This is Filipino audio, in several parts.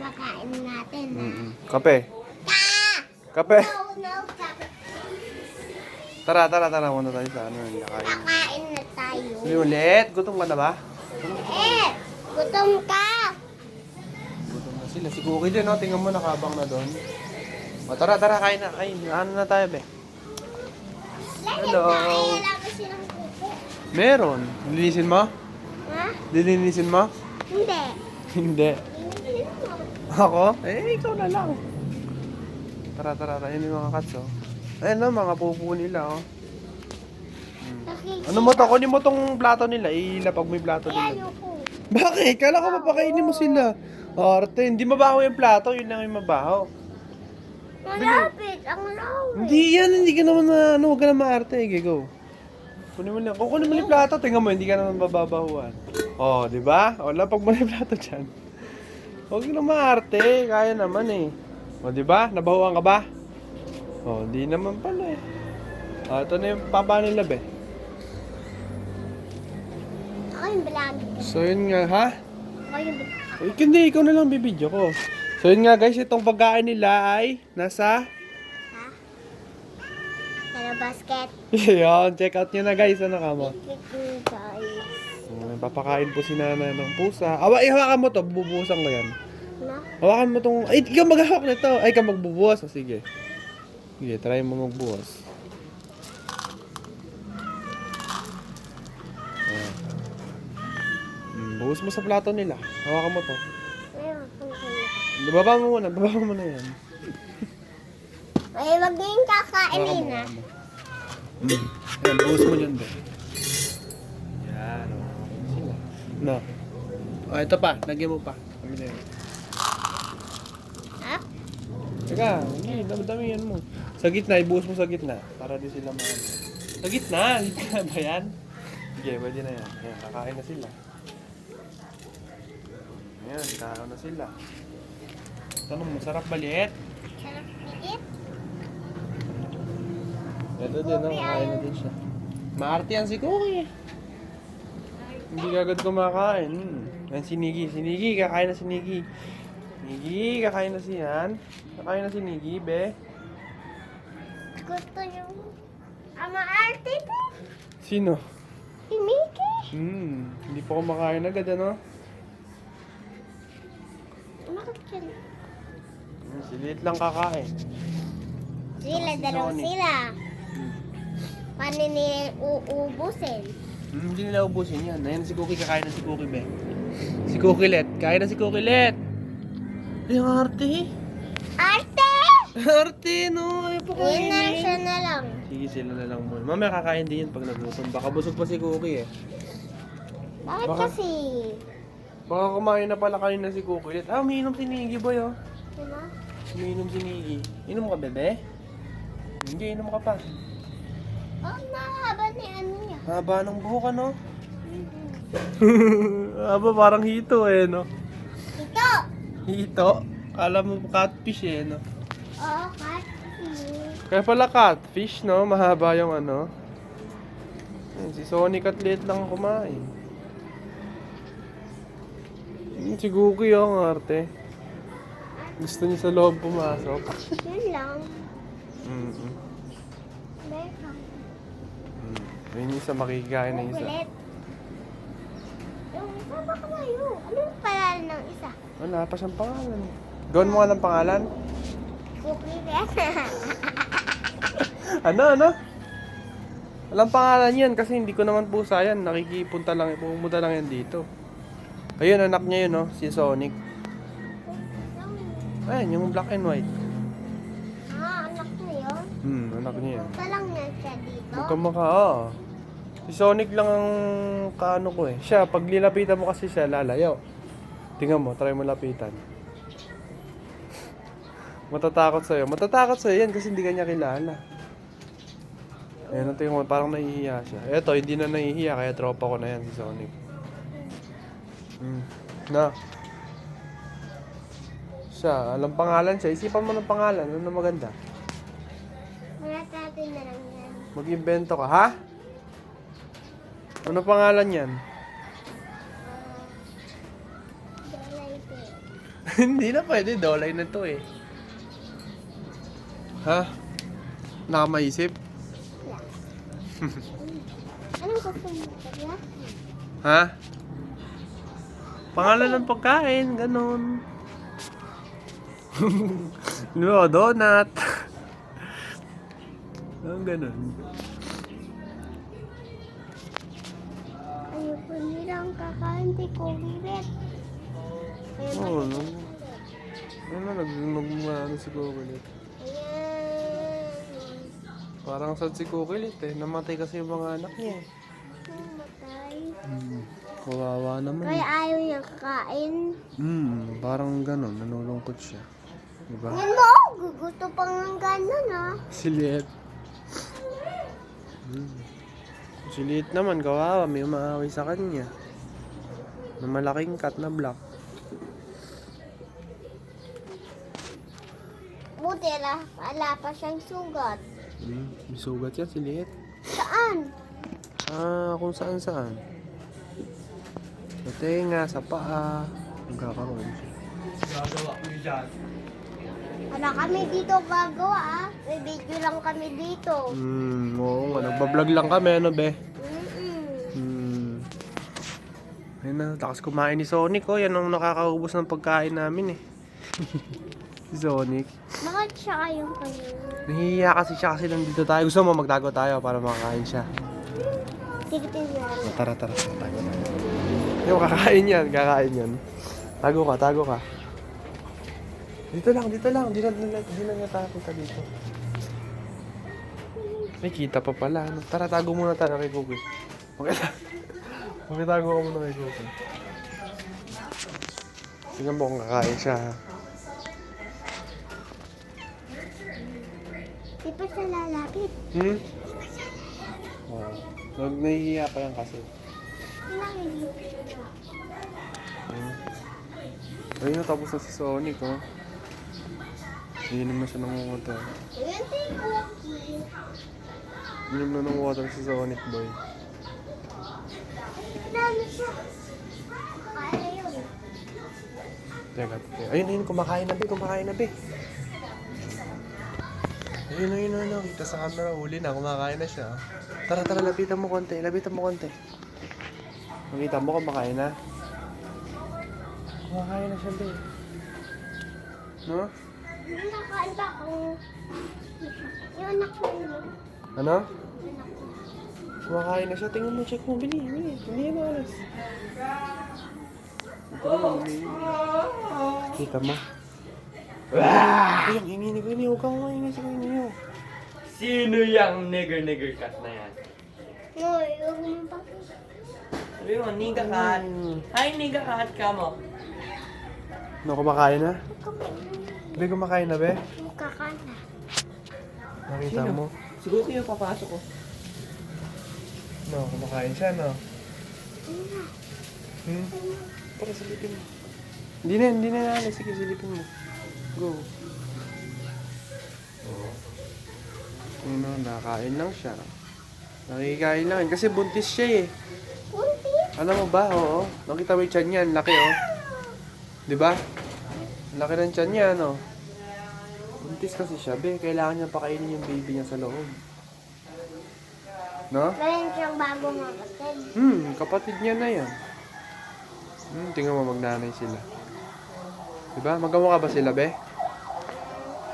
kakain natin, ha? Kape. Ta! Kape. No, kape. Tara. Muna tayo sa ano. Nakain. Kakain na tayo. Sabi ulit. Gutom ka na ba? Gutom ka! Gutom na sila. Si Cookie din, no? Tingnan mo, nakabang na doon. O, tara. Kain na. Ay, ano na tayo, be? Hello. Wala ba silang kuko? Meron. Lilinisin mo? Ha? Lilinisin mo? Hindi. Hindi. Linisin mo. Ako? Ikaw na lang. Tara. Ayun yung mga cats, oh. Ayun no, mga pupo nila, oh. Ano mo to? Kunin mo tong plato nila. Ilapag mo yung plato Ayan nila. yung kuko. Bakit? Kala ko papakainin mo sila. Arte, hindi mabaho yung plato. Yun lang yung mabaho. Malapit. Ang laway. Hindi yan. Hindi ka naman na, ano, huwag ka na maarte. Okay, go. Kunin mo lang. Kunin mo yung plato. Tingnan mo, hindi ka naman bababahuan. Oh, di ba? O, lapag mo na yung plato dyan. Huwag na maarte. Kaya naman eh. O, di ba? Nabahuan ka ba? O, hindi naman pala eh. Ito na yung papa nila, be. Ako yung vlog. So, yun nga, ha? Ako yung vlog. Hindi, ikaw na lang bibidyo ko. So, yun nga guys, itong pagkain nila ay nasa... Ha? Hello, basket. Yun, check out nyo na guys. Ano ka mo? Click me, guys. Papakain po si Nana ng pusa. Hawakan mo to, bubuhusan ko yan. No? Hawakan mo tong... Ay, ikaw maghahawak nito. Ay, ikaw magbubuhos. O, sige. Sige, try mo magbuhos. Ayan. Buhos mo sa plato nila. Hawakan mo to. Ayun, kukuha. Baba mo muna yan. Ay, wag yung kakainin, ha? Hawakan mo. Ayan, buhos mo dyan, be. Yan, sila. No. O, ito pa. Lagyan mo pa. Kami na yun. Ha? Teka, hindi, dami-damihan mo. Sa gitna, ibuhos mo sa gitna. Para di sila maano. Sa gitna, gitna ba yan? Sige, pwede na yan. Ayan, kakain na sila. Ayan, kakain na sila. Tanong mo, sarap baliit? Sarap liit. Ito din, no? Kakain na din siya. Maarte yan si Cookie. Hindi agad kumakain. Yan si Niggy. Si Niggy, kakain na si Niggy. Niggy, kakain na si Yan. Kakain na si Niggy, be. Gusto niyo. Arte po. Sino? Si Mickey. Hindi pa kumakain agad, ano? Bakit yun? Si Liit lang kakain. Sila, Si dalawa Sonic. sila. Paano nila uubusin? Hindi nila ubusin yan. Ayan si Cookie, kakain na si Cookie, be. Si Cookie Let. Kain na si Cookie Let. Ay, ang arte. Arte! Arte, no? Ay, Yun na pakainin. siya na lang. Sige, sila na lang muna. Mamaya kakain din yan pag nagutom. Baka busog pa si Cookie, eh. Bakit Baka- kasi? Baka kumain na pala kanina si Cookie Let. Umiinom si Niggy, boy, oh. Diba? Umiinom si Niggy. Inom ka, bebe? Hindi, inom ka pa. Oh, mahaba ni ano niya. Haba ng buhok, ano? Haba, parang hito, eh, no? Ito! Hito? Kala mo catfish, eh, no? Oo, kasi. Kaya pala catfish, no? Mahaba yung ano. Ayun, si Sonic at Liit lang kumain. Si Cookie, oh, ang arte. Gusto niya sa loob pumasok. Yun lang. Beckham. Ayun yung isa makikikain na isa. Kulit. Yung isa ba kamayo? Anong pangalan ng isa? Wala pa siyang pangalan. Gawin mo nga ng pangalan. Cookie Ano? Walang pangalan yan kasi hindi ko naman pusa yan. Nakikipunta lang, pumunta lang yan dito. Ayun, anak niya yun, no? Si Sonic. Ayun, yung black and white. Ah, anak niya yun? Anak niya yan. Punta lang niya siya dito? Magkamukha, oo. Si Sonic lang ang kaano ko eh. Siya, pag lilapitan mo kasi siya, lalayo. Tingnan mo, try mo lapitan. Matatakot sa'yo yan kasi hindi ka niya kilala. Ayan, tingnan mo, parang nahihiya siya. Eto, hindi na nahihiya, kaya tropa ko na yan si Sonic. Na. Siya, alam pangalan siya. Isipan mo ng pangalan, ano na maganda? Wala natin na lang yan. Mag-invento ka, ha? Ano pangalan yan? Dalay Hindi na pwede, dolay na to eh. Ha? Nakamaisip? Wala. Anong gusto mo? Kaya? Ha? Pangalan ng pagkain, ganun. No, donut. Ganun. Ayoko nilang kakain di ko hirit. Oo, no. Ano, nagmumano si Kukilit. Ayan. Parang sad si Kukilit eh. Namatay kasi yung mga anak niya eh. Matay. Kawawa naman. Kaya ayaw niya kakain. Parang ganun. Nanulungkot siya. Diba? Yan mo, gugusto pa ng gano'n ah. Si Liet. Si Liet naman, kawawa. May umaaway sa kanya. Na malaking cat na black. Buti wala pa siyang sugat. May sugat yan si Liet. Saan? Kung saan saan. Sa tenga, sa paa. Magkakaroon siya. Wala kami dito gagawa ah. May video lang kami dito. Oo nga. Nagbablog lang kami, ano be? Ayun na, takas kumain ni Sonic, oh. Yan ang nakakaubos ng pagkain namin, eh. Si Sonic. Bakit siya kayong kayo? Nahihiya kasi nandito tayo. Gusto mo magtago tayo para makakain siya. Sige, tingnan. Tara, tago tayo. Yung kakain yan. Tago ka. Dito lang. Di na natakot ka dito. May kita pa pala. Ano? Tara, tago muna tayo kay Google. Makitago ka muna kay Google. Tingnan mo kung kakain siya. Di pa siya lalapit. Oo. Nahihiya pa yan kasi. Ayun na, tapos na si Sonic, oh. Iinom na siya ng water. Ayan, cookie. Iinom na ng water si Sonic boy. Dami siya. Kaya yun. Teka. Ayun, kumakain na, be. Ayun. Kita sa camera, huli na, kumakain na siya. Tara, lapitan mo konti. Makita mo, kumakain na. Kumakain na siya, be. No? Nakain ba ako? Yung anak ko yun. Ano? Kumakain na siya. Tingnan mo, check mo. Bili. Hindi yan alas. Ito naman, kita mo. Ay, ang ingin ni Kuya. Huwag kang maingay sa Kuya niyo. Sino yung nigger cat na yan? Uy, huwag mo pa. Sabi mo, nigga cat. Hi, nigga cat ka mo. No, kumakain na? Be, kumakain na, be? Kakana. Nakita Sino? mo? Siguro kayo papasok ko. No, kumakain siya, no? Para silipin mo. Hindi na. Sige, silipin mo. Go. Nakain lang siya. Nakikain lang. Kasi buntis siya, eh. Kunti. Alam mo ba? Oo. Nakita mo yung tiyan niya. Laki, oh. Diba? Laki ng tiyan niya, no? Buntis kasi siya, be. Kailangan niya pakainin yung baby niya sa loob. No? Meron siyang bagong kapatid. Kapatid niya na yan. Tingnan mo, magnanay sila. Diba? Magkamukha ba sila, be?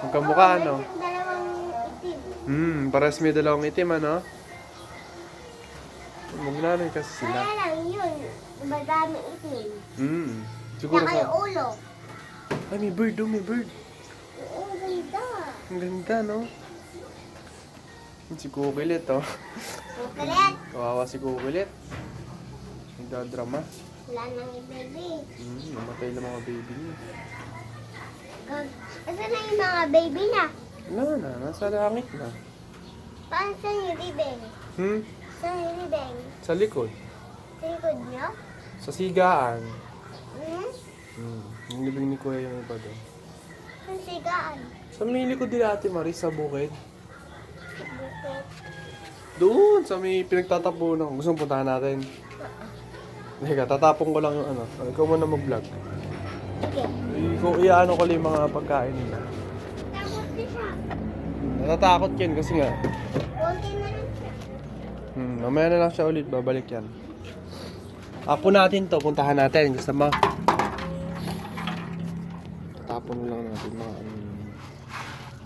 Magkamukha, ano? Dalawang itim. Pares may dalawang itim, ano? Magnanay kasi sila. Kaya lang yun. Madami itim. Siguro Saka yung sa... ulo. Ay, may bird, oh, may bird. Oo, ganda. Ang ganda, no? Si Kukilit, oh. Kukulit. Kawawa si Kukilit. Nagdadrama. Wala nang baby. Namatay lang mga baby niya. Asan na yung mga baby na? Wala na, nasa langit na. Paano saan yung ribeng? Saan yung ribeng? Sa likod. Sa likod niyo? Sa sigaan. Hmm? Yung libing ni Kuya yung iba doon. Saan sigaan? Sa may likod nila Ate Maris, sa bukid. Bukit. Doon, sa may pinagtatapunan. Gusto mong puntahan natin? Teka, tatapon ko lang yung ano. Ikaw muna mag-vlog. Sige. Kung iano ko lang yung mga pagkain nila. Tapos na siya. Natatakot yan kasi nga. Konti na lang siya. Mamaya na lang siya ulit, babalik yan. Apo natin to, puntahan natin. Gusto mo? Tapon lang natin mga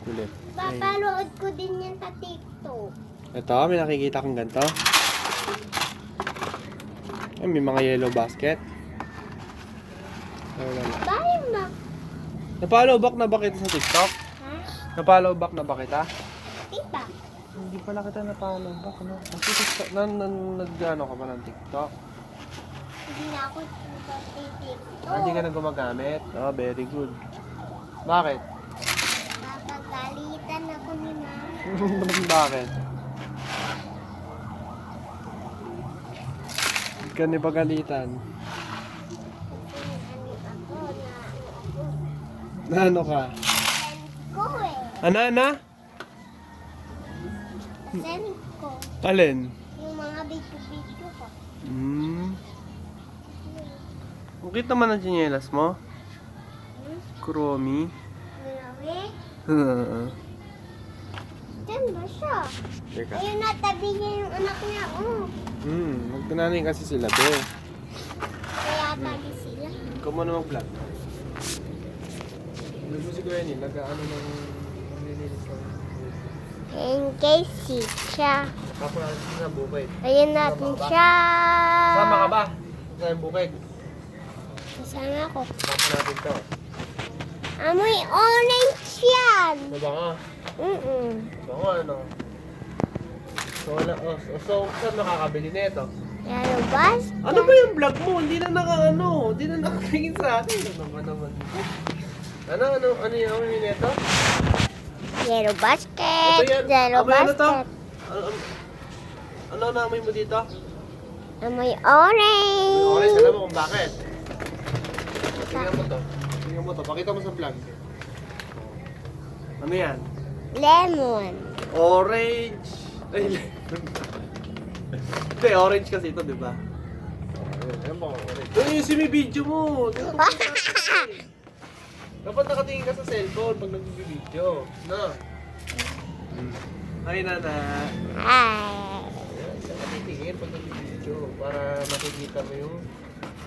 kulit. Papalood ko din yan sa TikTok. Ito, may nakikita kong ganito. Ay, may mga yellow basket. Ay, wala na. Bakit ba? Napollow back na ba kita sa TikTok? Ha? Napollow back na ba kita? Tita. Hindi pala kita napollow back, no? Kasi TikTok, nag-ano ka pa ng TikTok? Hindi na ako sa TikTok. Hindi ka na gumagamit? Oh, very good. Bakit? Napagalitan ako ni Mama. Bakit? Hindi ka nipagalitan. Kasi Na ano ka? ko eh. Ana? Send ko. Alin? Yung mga video ko. Ang cute naman ang tsinelas mo. Kuromi. Grabe. Diyan ba siya? Teka. Ayun na, tabi niya yung anak niya. Oh. Magtananay kasi sila, be. Kaya tabi sila. Ikaw mo na mag-vlog. Vlog mo si Kuya Nil, nag-ano ng nilinis ng... And Casey siya. Tapos natin sa bukid. Ayun natin siya. Sama ka ba? Sa bukid. Kasama ko. Tapos natin to. Amoy orange yan. Ano ba nga? Ano nga, ano? So, saan makakabili nito? Yellow bus. Ano ba yung vlog mo? Hindi na hindi na nakatingin sa atin. Ano naman? Ano yung nito? Yellow basket. Ito yan. Yellow Amoy ano to? basket. Ano naamoy mo dito? Amoy May orange. orange, alam mo kung bakit? Tingnan mo to. Tingnan mo to. Pakita mo sa vlog. Ano yan? Lemon. Orange. Ay, hindi, orange kasi ito, di ba? Ayan ba, orange. Ayun, may video mo. Dapat nakatingin ka sa cellphone pag nag-video. No? Ay, nana. Ay. Ayan, siya nakatingin pag nag-video para makikita mo yung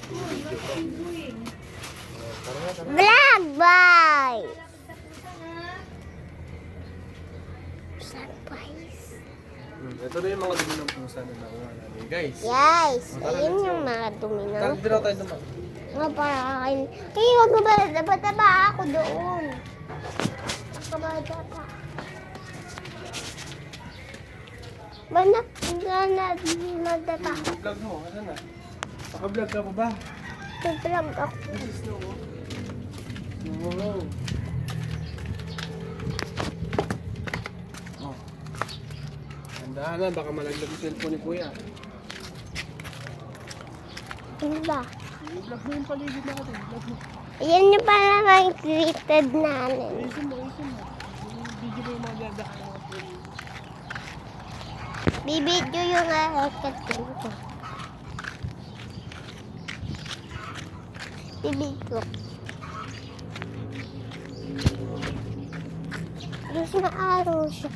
video mo. Tara. Vlog bye. Surprise. Ito na yung mga dumi ng pusa na nakuha namin, guys. Guys, ayun yung mga dumi na. Tara, dito na tayo naman. Mga parakain. Hey, wag mo ba? Dapat ba ako doon? Nakabada pa. Banak, madata. Vlog mo, ano na? Naka-vlog ka pa ba? Nag-vlog ako. This is no. No. Oh. Tandaan na, baka malaglag yung cellphone ni Kuya. Ano ba? Vlog mo yung paligid na natin. Vlog mo. Ayan yung pala mga created namin. Ayusin mo. Yung video mo yung mga dadaan. Bibidyo yung haircut ko. Bibidyo. Diyos na araw siya.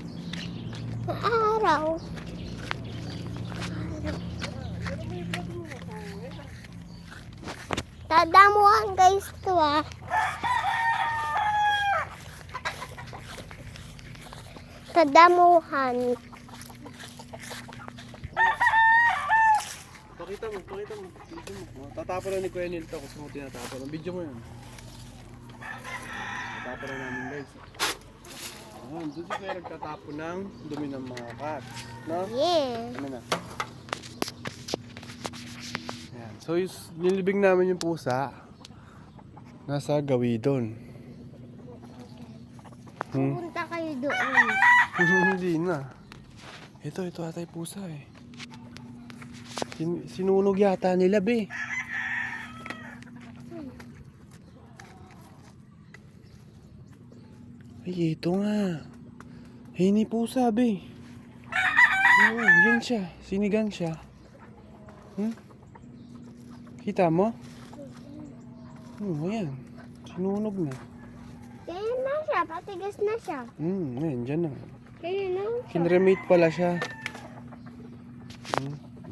Na araw. Tadamuhan guys to ah. Tadamuhan. Pakita mo. Tatapon na ni Kuya Nil to kung saan mo tinatapon. Ang video mo yun. Tatapon na namin, guys. Doon si Kuya nagtatapon ng dumi ng mga cats. No? Yeah. Ano na? Ayan. So, nilibing namin yung pusa. Nasa gawidon. Pupunta kayo doon. Hindi na. Ito ata yung pusa eh. Sinunog yata nila, be. Ay, ito nga. Hindi pusa, be. Oo, yan siya. Sinigang siya. Kita mo? Oo, ayan. Sinunog na. Ganyan na siya, patigas na siya. Ngayon, dyan na. Ganyan na siya. Kinremate pala siya.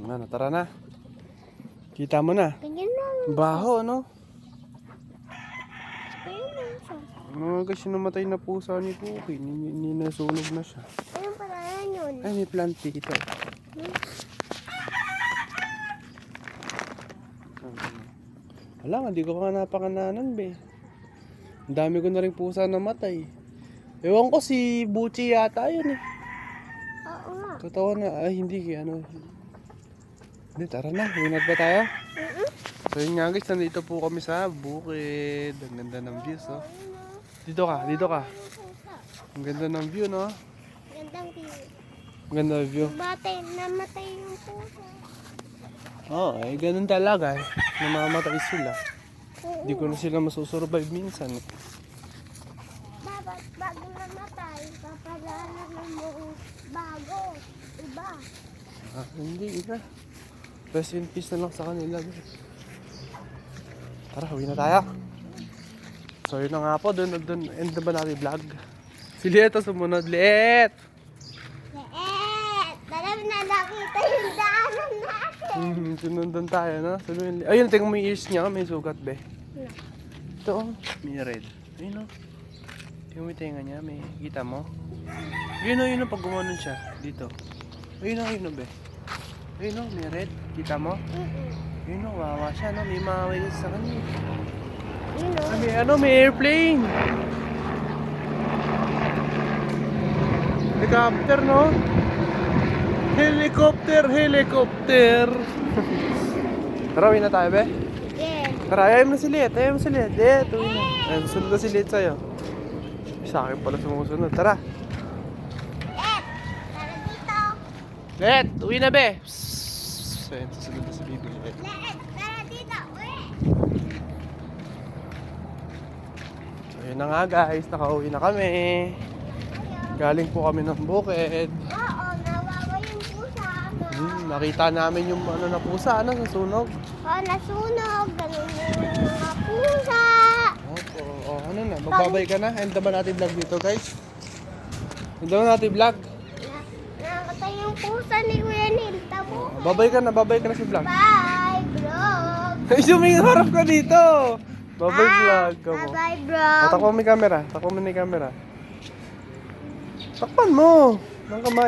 Ano, tara na. Kita mo na. Ganyan na. Baho, no? Ganyan na siya. Kasi namatay na pusa ni Cookie. Nasunog na siya. Ayun pala yan yun. Ay, may plant dito. Wala, hindi ko ka napakananan, be. Ang dami ko na rin pusa namatay. Ewan ko si Buchi yata yun eh. Oo nga. Totoo na, ay hindi ano. Hindi, tara na, winat ba tayo? So yun nga guys, nandito po kami sa bukid. Ang ganda ng views, oh. Dito ka, dito ka. Ang ganda ng view, no? Gandang view. Ang ganda ng view. Namatay yung pusa. Oo, eh, ganun talaga eh. Namamatay sila. Hindi ko na sila masusurvive minsan eh. Dapat bago namatay, papadaanan mo bago. Iba. Hindi na. Rest in peace na lang sa kanila. Guys. Tara, uwi na tayo. So yun na nga po, doon end na ba natin vlog? Si Liet ang sumunod. Liet! Dalawa na nakita yung daanan natin. Sinundan tayo, no? Ayun, tingnan mo yung ears niya, may sugat, be. Ito, oh, may red. Ayun, oh. Tingnan mo yung tenga niya, may kita mo? Yun, oh, pag gumanon siya, dito. Ayun, oh, be. Ayun, oh, may red. Kita mo? Ayun, oh, wawa siya, no? May maway sa kanya. May airplane. Helicopter, no? Helicopter. Tara, uwi na tayo, be. Yeah. Tara, ayaw mo na si Liet. Liet, uwi na. Ay, susunod na si Liet sa'yo. Sa akin pala sumusunod. Tara. Tara dito. Liet, uwi na, be. Ayun, susunod na si Baby Liet. Tara dito. Uy. So, yun na nga, guys. Nakauwi na kami. Galing po kami ng bukid. Oo, nawawa yung pusa. Nakita namin yung na pusa, sa sunog. Oo, nasunog. Ganun yung mga pusa. Opo, ano na, magbabay ka na. End na ba natin vlog dito, guys? End na natin vlog. Nakakatay yung pusa ni Kuya Neil. Tamo. Babay ka na sa vlog. Bye, vlog. Ay, harap ka dito. Babay vlog ka mo. Bye, vlog. Takpan mo yung camera. Takpan mo yung camera. Takpan mo. Ng kamay.